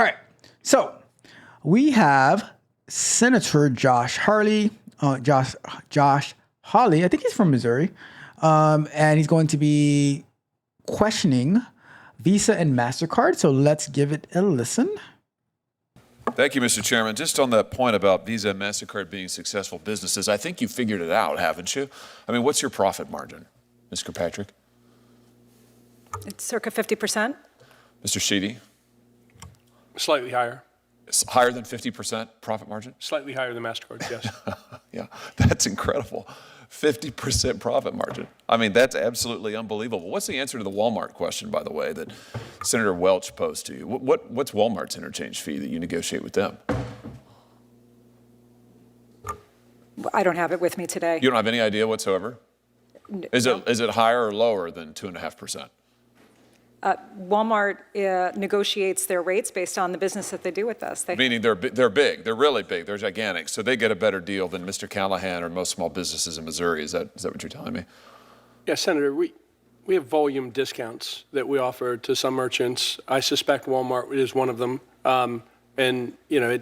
All right. So we have Senator Josh Hawley. Josh Hawley. I think he's from Missouri, and he's going to be questioning Visa and Mastercard. So let's give it a listen. Thank you, Mr. Chairman. Just on that point about Visa and MasterCard being successful businesses, I think you figured it out, haven't you? I mean, what's your profit margin, Ms. Kirkpatrick? It's circa 50%. Mr. Sheedy? Slightly higher. It's higher than 50% profit margin? Slightly higher than MasterCard, yes. Yeah, that's incredible. 50% profit margin. I mean, that's absolutely unbelievable. What's the answer to the Walmart question, by the way, that Senator Welch posed to you? What's Walmart's interchange fee that you negotiate with them? I don't have it with me today. You don't have any idea whatsoever? Is it higher or lower than 2.5%? Walmart negotiates their rates based on the business that they do with us. Meaning they're big, they're really big, they're gigantic, so they get a better deal than Mr. Callahan or most small businesses in Missouri. Is that what you're telling me? Yeah, Senator, we have volume discounts that we offer to some merchants. I suspect Walmart is one of them. And, I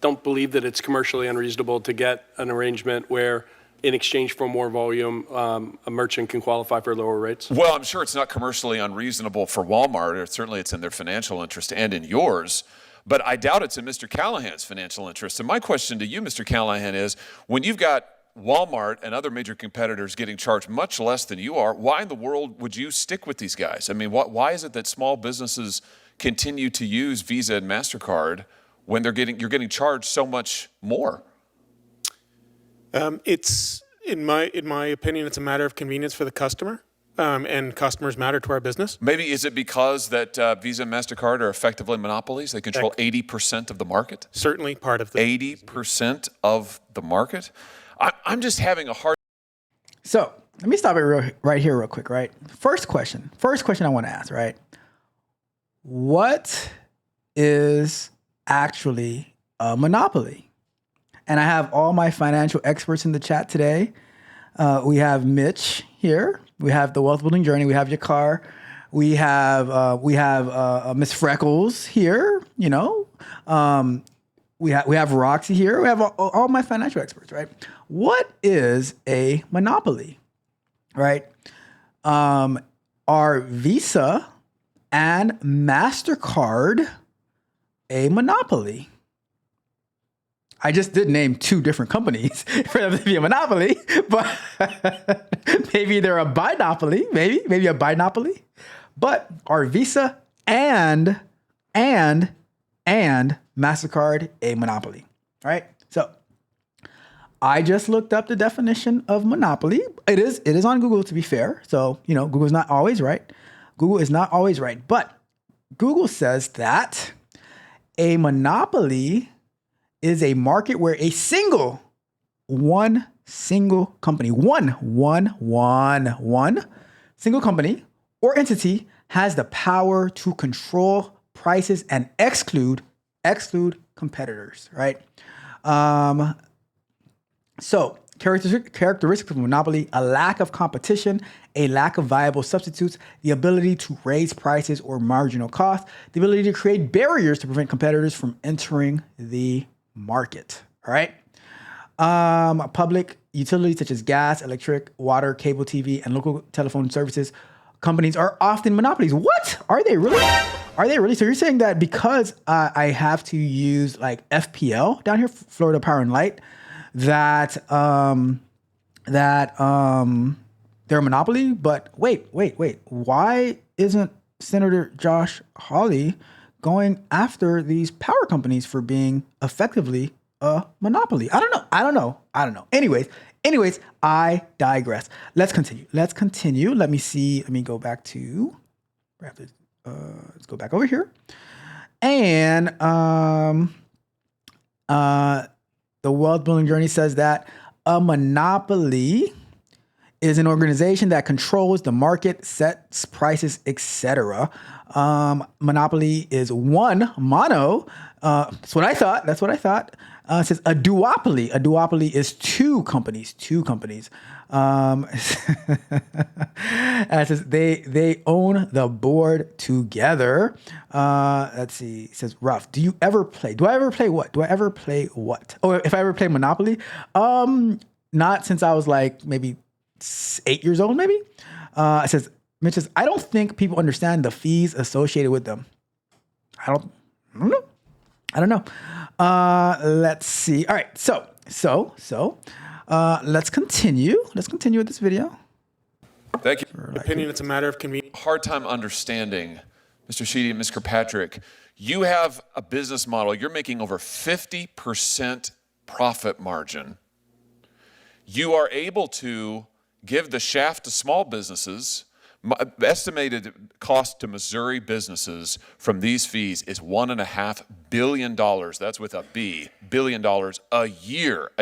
don't believe that it's commercially unreasonable to get an arrangement where in exchange for more volume, a merchant can qualify for lower rates? Well, I'm sure it's not commercially unreasonable for Walmart, or certainly it's in their financial interest and in yours, but I doubt it's in Mr. Callahan's financial interest. And my question to you, Mr. Callahan, is when you've got Walmart and other major competitors getting charged much less than you are, why in the world would you stick with these guys? I mean, why is it that small businesses continue to use Visa and MasterCard when you're getting charged so much more? It's in my opinion, it's a matter of convenience for the customer, and customers matter to our business. Maybe is it because that Visa and MasterCard are effectively monopolies? They control 80% of the market. Certainly part of the 80% of the market. I'm just having a hard. So let me stop it right here real quick. Right. First question I want to ask. Right. What is actually a monopoly? And I have all my financial experts in the chat today. We have Mitch here. We have the Wealth Building Journey. We have Yakar. We have Miss Freckles here. We have Roxy here. We have all my financial experts. Right? What is a monopoly? Right? Are Visa and MasterCard a monopoly? I just did name two different companies for them to be a monopoly, but maybe they're a binopoly, maybe a binopoly. But are Visa and MasterCard a monopoly, right? So I just looked up the definition of monopoly. It is on Google, to be fair. So, Google is not always right. But Google says that a monopoly is a market where one single company or entity has the power to control prices and exclude competitors, right? So characteristics of monopoly: a lack of competition, a lack of viable substitutes, the ability to raise prices or marginal costs, the ability to create barriers to prevent competitors from entering the market. All right. Public utilities such as gas, electric, water, cable TV, and local telephone services companies are often monopolies. What? Are they really? So you're saying that because I have to use like FPL down here, Florida Power and Light, that they're a monopoly? But wait. Why isn't Senator Josh Hawley going after these power companies for being effectively a monopoly? I don't know. Anyways, I digress. Let's continue. Let me see. Let me go back to, let's go back over here. And the Wealth Building Journey says that a monopoly is an organization that controls the market, sets prices, etc. Monopoly is one. Mono. That's what I thought. It says a duopoly. A duopoly is two companies. It says they own the board together. Let's see. It says rough. Do I ever play what? Oh, if I ever play Monopoly? Not since I was like maybe 8 years old, maybe. It says, Mitch says, I don't think people understand the fees associated with them. I don't know. Let's see. All right. So let's continue. Let's continue with this video. Thank you. Opinion, it's a matter of convenience. Hard time understanding, Mr. Sheedy and Mr. Kirkpatrick. You have a business model. You're making over 50% profit margin. You are able to give the shaft to small businesses. Estimated cost to Missouri businesses from these fees is $1.5 billion. That's with a B, $billion a year.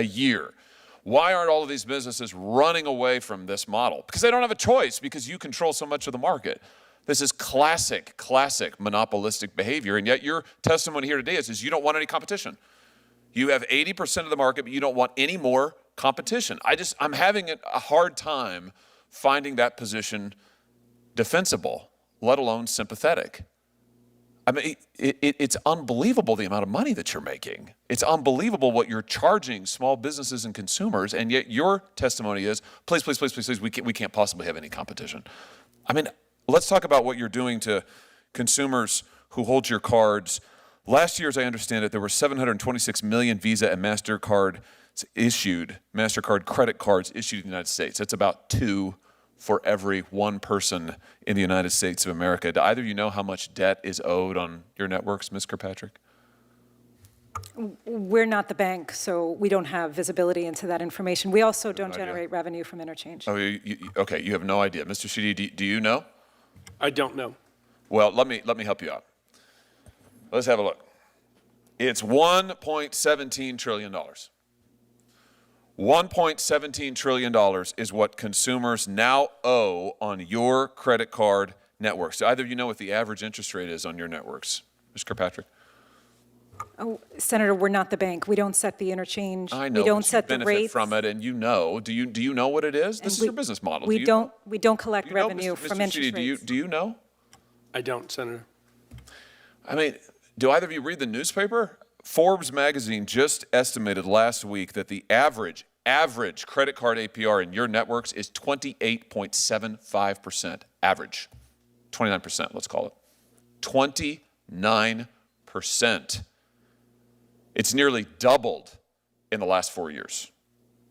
Why aren't all of these businesses running away from this model? Because they don't have a choice, because you control so much of the market. This is classic monopolistic behavior, and yet your testimony here today is you don't want any competition. You have 80% of the market, but you don't want any more competition. I'm having a hard time finding that position defensible, let alone sympathetic. I mean, it's unbelievable the amount of money that you're making. It's unbelievable what you're charging small businesses and consumers, and yet your testimony is, please, we can't possibly have any competition. I mean, let's talk about what you're doing to consumers who hold your cards. Last year, as I understand it, there were 726 million Visa and Mastercard credit cards issued in the United States. That's about 2 for every 1 person in the United States of America. Do either of you know how much debt is owed on your networks, Ms. Kirkpatrick? We're not the bank, so we don't have visibility into that information. We also don't generate revenue from interchange. Oh, okay, you have no idea. Mr. Sheedy, do you know? I don't know. Well, let me help you out. Let's have a look. It's $1.17 trillion. $1.17 trillion is what consumers now owe on your credit card networks. Do either of you know what the average interest rate is on your networks? Mr. Kirkpatrick? Oh, Senator, we're not the bank. We don't set the interchange. I know, we don't but set you the benefit rates. from it, and you know. Do you know what it is? This is your business model. We don't collect revenue Mr. from Mr. interest Sheedy, rates. do you know? I don't, Senator. I mean, do either of you read the newspaper? Forbes magazine just estimated last week that the average credit card APR in your networks is 28.75%. Average. 29%, let's call it. 29%. It's nearly doubled in the last 4 years.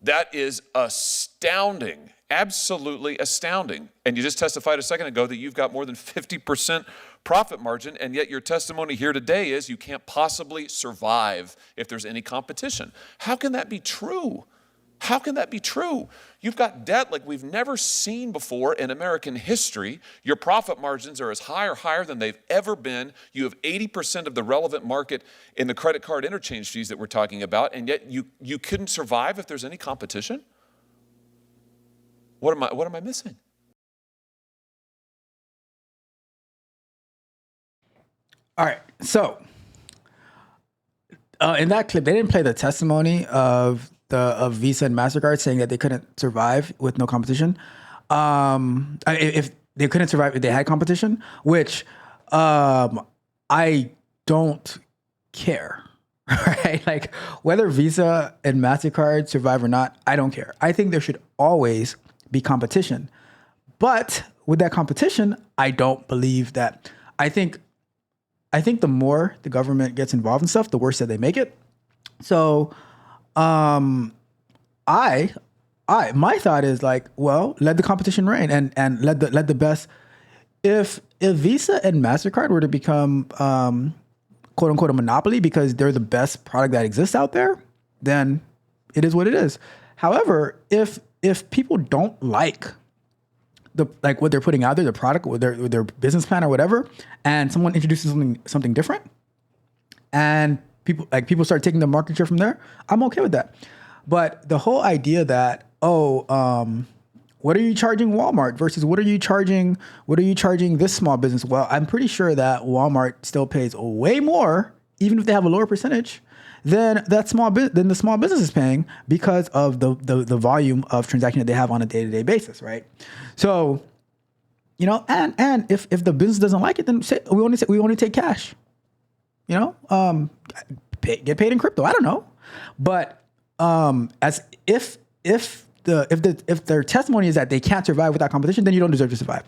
That is astounding, absolutely astounding. And you just testified a second ago that you've got more than 50% profit margin, and yet your testimony here today is you can't possibly survive if there's any competition. How can that be true? How can that be true? You've got debt like we've never seen before in American history. Your profit margins are as high or higher than they've ever been. You have 80% of the relevant market in the credit card interchange fees that we're talking about, and yet you couldn't survive if there's any competition? What am I missing? All right. So in that clip, they didn't play the testimony of Visa and Mastercard saying that they couldn't survive with no competition. If they couldn't survive if they had competition, which I don't care. Right? Like whether Visa and Mastercard survive or not, I don't care. I think there should always be competition. But with that competition, I don't believe that. I think the more the government gets involved in stuff, the worse that they make it. So my thought is like, well, let the competition reign and let the best. If Visa and Mastercard were to become quote unquote a monopoly because they're the best product that exists out there, then it is what it is. However, if people don't like what they're putting out there, the product, or their business plan or whatever, and someone introduces something different, and people start taking the market share from there, I'm okay with that. But the whole idea that what are you charging Walmart versus what are you charging this small business? Well, I'm pretty sure that Walmart still pays way more, even if they have a lower percentage, than the small business is paying because of the volume of transactions that they have on a day-to-day basis, right? So, and if the business doesn't like it, then we only take cash. Get paid in crypto. I don't know, but as if their testimony is that they can't survive without competition, then you don't deserve to survive.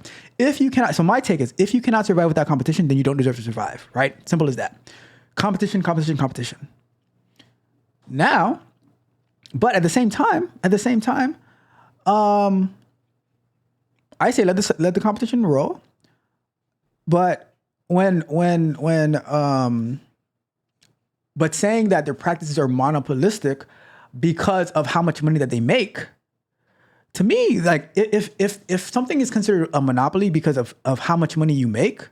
So my take is, if you cannot survive without competition, then you don't deserve to survive, right? Simple as that. Competition. Now, but at the same time, I say let the competition roll. But but saying that their practices are monopolistic because of how much money that they make, to me, like if something is considered a monopoly because of how much money you make,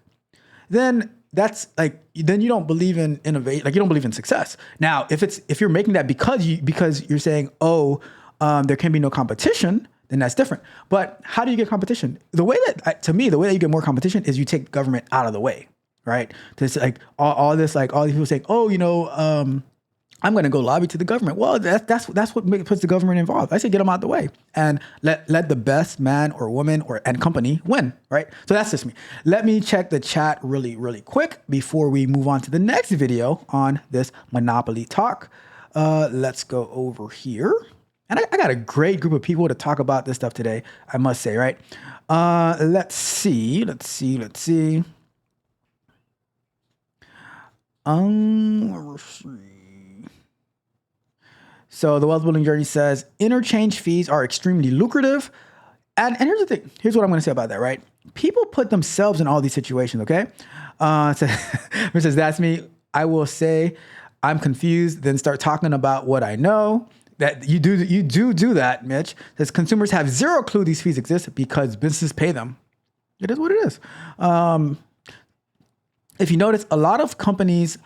then then you don't believe in innovation, like you don't believe in success. Now, if you're making that because you're saying, there can be no competition, then that's different. But how do you get competition? The way that you get more competition is you take government out of the way, right? There's like all these people saying, I'm going to go lobby to the government. Well, that's what puts the government involved. I say get them out the way and let the best man or woman and company win, right? So that's just me. Let me check the chat really, really quick before we move on to the next video on this Monopoly talk. Let's go over here. And I got a great group of people to talk about this stuff today, I must say, right? Let's see. So the Wealth Building Journey says interchange fees are extremely lucrative. And here's the thing. Here's what I'm going to say about that, right? People put themselves in all these situations, okay? It says, that's me. I will say I'm confused, then start talking about what I know. That you do that, Mitch. Says consumers have zero clue these fees exist because businesses pay them. It is what it is. If you notice, a lot of companies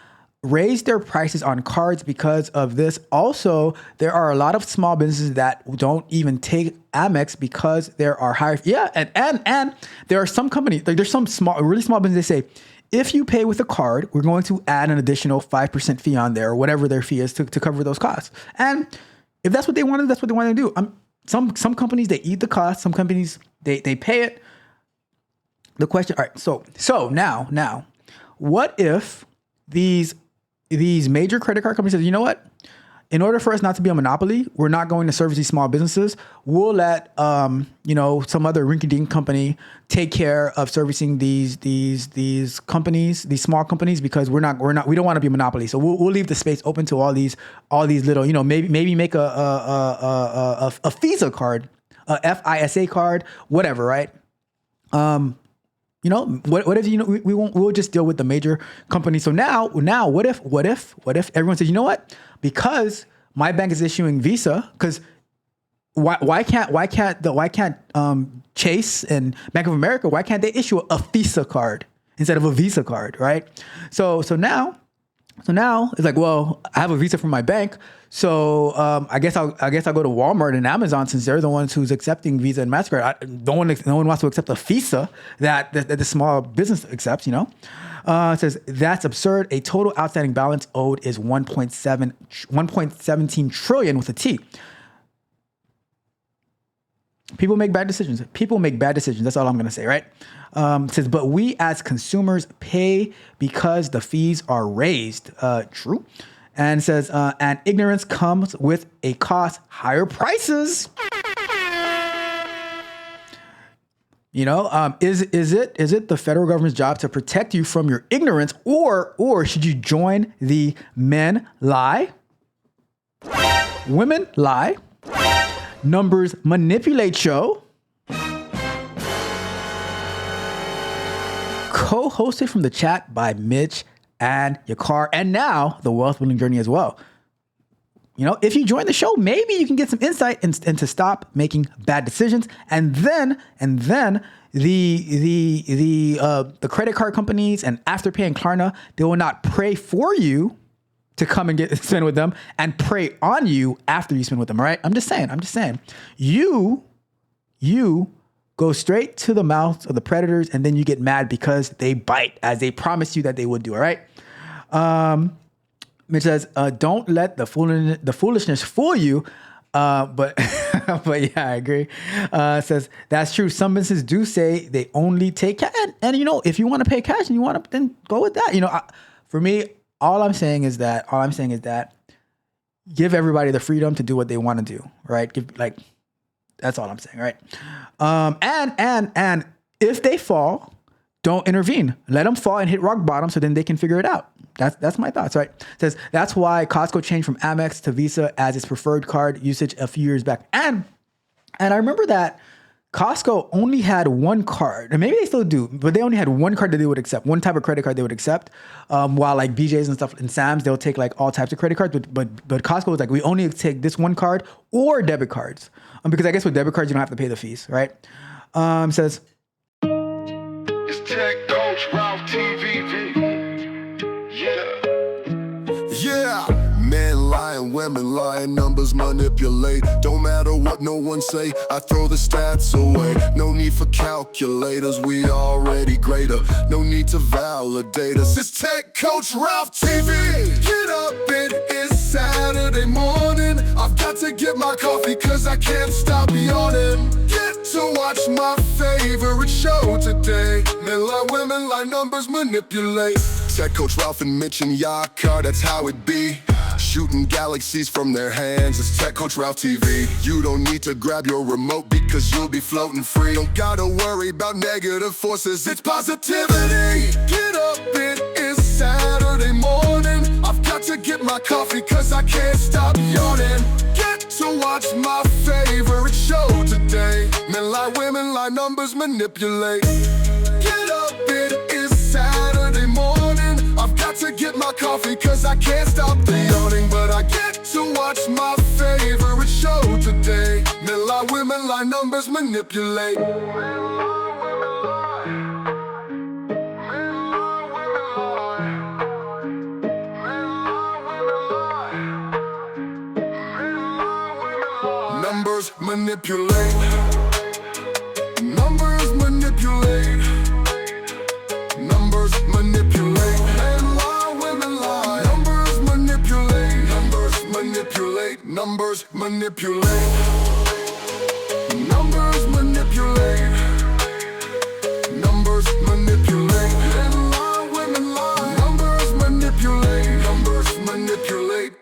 raise their prices on cards because of this. Also, there are a lot of small businesses that don't even take Amex because there are higher. Yeah, and there are some companies, like there's some really small businesses, they say, if you pay with a card, we're going to add an additional 5% fee on there, or whatever their fee is to cover those costs. And if that's what they wanted, that's what they want to do. Some companies, they eat the cost. Some companies, they pay it. The question, all right, so now, what if these major credit card companies says, you know what? In order for us not to be a monopoly, we're not going to service these small businesses. We'll let some other rinky-dink company take care of servicing these companies, these small companies, because we don't want to be a monopoly. So we'll leave the space open to all these little, maybe make a Visa card, a FISA card, whatever, right? What if we'll just deal with the major companies. So now what if everyone says, you know what? Because my bank is issuing Visa, because why can't Chase and Bank of America, why can't they issue a Visa card instead of a Visa card, right? So now it's like, well, I have a Visa from my bank, so I guess I'll go to Walmart and Amazon, since they're the ones who's accepting Visa and Mastercard. No one wants to accept a Visa that the small business accepts. It says that's absurd. A total outstanding balance owed is 1.17 trillion with a T. People make bad decisions. That's all I'm going to say, right? It says, but we as consumers pay because the fees are raised. True. And it says, and ignorance comes with a cost, higher prices. Is it the federal government's job to protect you from your ignorance, or should you join the men lie, women lie, numbers manipulate show? Co-hosted from the chat by Mitch and Yakar, and now the Wealth Building Journey as well. If you join the show, maybe you can get some insight and to stop making bad decisions. And then the credit card companies and Afterpay and Klarna, they will not pray for you to come and spend with them and prey on you after you spend with them. All right. I'm just saying, you you go straight to the mouths of the predators, and then you get mad because they bite, as they promised you that they would do. All right. It says, don't let the foolishness fool you. But yeah, I agree. It says, that's true. Some businesses do say they only take cash. And you know, if you want to pay cash and you want to, then go with that. You know, for me, all I'm saying is that give everybody the freedom to do what they want to do. Right. That's all I'm saying. Right. And if they fall, don't intervene. Let them fall and hit rock bottom so then they can figure it out. That's my thoughts, right? It says that's why Costco changed from Amex to Visa as its preferred card usage a few years back. And I remember that Costco only had one card, and maybe they still do, but they only had one card that they would accept, one type of credit card they would accept. While like BJ's and stuff and Sam's, they'll take like all types of credit cards, but Costco was like, we only take this one card or debit cards, because I guess with debit cards you don't have to pay the fees, right? It says. It's Tech Coach Ralph TV. Yeah, men lying, women lying, numbers manipulate. Don't matter what no one say, I throw the stats away. No need for calculators, we already greater. No need to validate us. It's Tech Coach Ralph TV. Get up, it is Saturday morning. I've got to get my coffee cause I can't stop yawning. Get to watch my favorite show today. Men lie, women lie, numbers manipulate. Tech Coach Ralph and Mitch and Yakar, that's how it be. Shooting galaxies from their hands, it's Tech Coach Ralph TV. You don't need to grab your remote because you'll be floating free. Don't gotta worry about negative forces, it's positivity. Get up, it is Saturday morning. I've got to get my coffee cause I can't stop yawning. Get to watch my favorite show today. Men lie, women lie, numbers manipulate. Get up, it is Saturday morning. I've got to get my coffee cause I can't stop the yawning. But I get to watch my favorite show today. Men lie, women lie, numbers manipulate. Numbers manipulate. Numbers manipulate. Numbers manipulate. Men lie, women lie. Numbers manipulate. Numbers manipulate. Numbers manipulate. Numbers manipulate. Numbers manipulate. Men lie, women lie. Numbers manipulate. Numbers manipulate.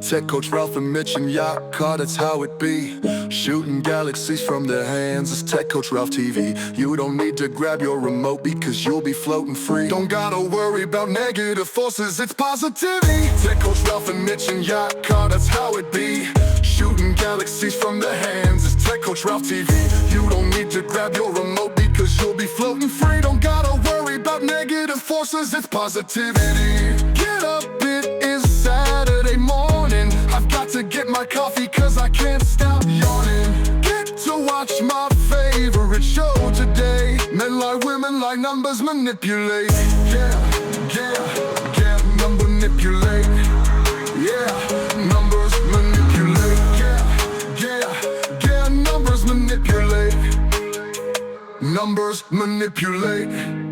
Tech Coach Ralph and Mitch and Yakar, that's how it be. Shooting galaxies from their hands, it's Tech Coach Ralph TV. You don't need to grab your remote because you'll be floating free. Don't gotta worry about negative forces, it's positivity. Tech Coach Ralph and Mitch and Yakar, that's how it be. Shooting galaxies from their hands, it's Tech Coach Ralph TV. You don't need to grab your remote because you'll be floating free. Don't gotta worry about negative forces, it's positivity. Get up, it is Saturday morning. I've got to get my coffee cause I can't stop yawning. Get to watch my favorite show today. Men lie, women lie, numbers manipulate. Yeah, number manipulate. Yeah, numbers manipulate. Yeah, numbers manipulate. Numbers manipulate.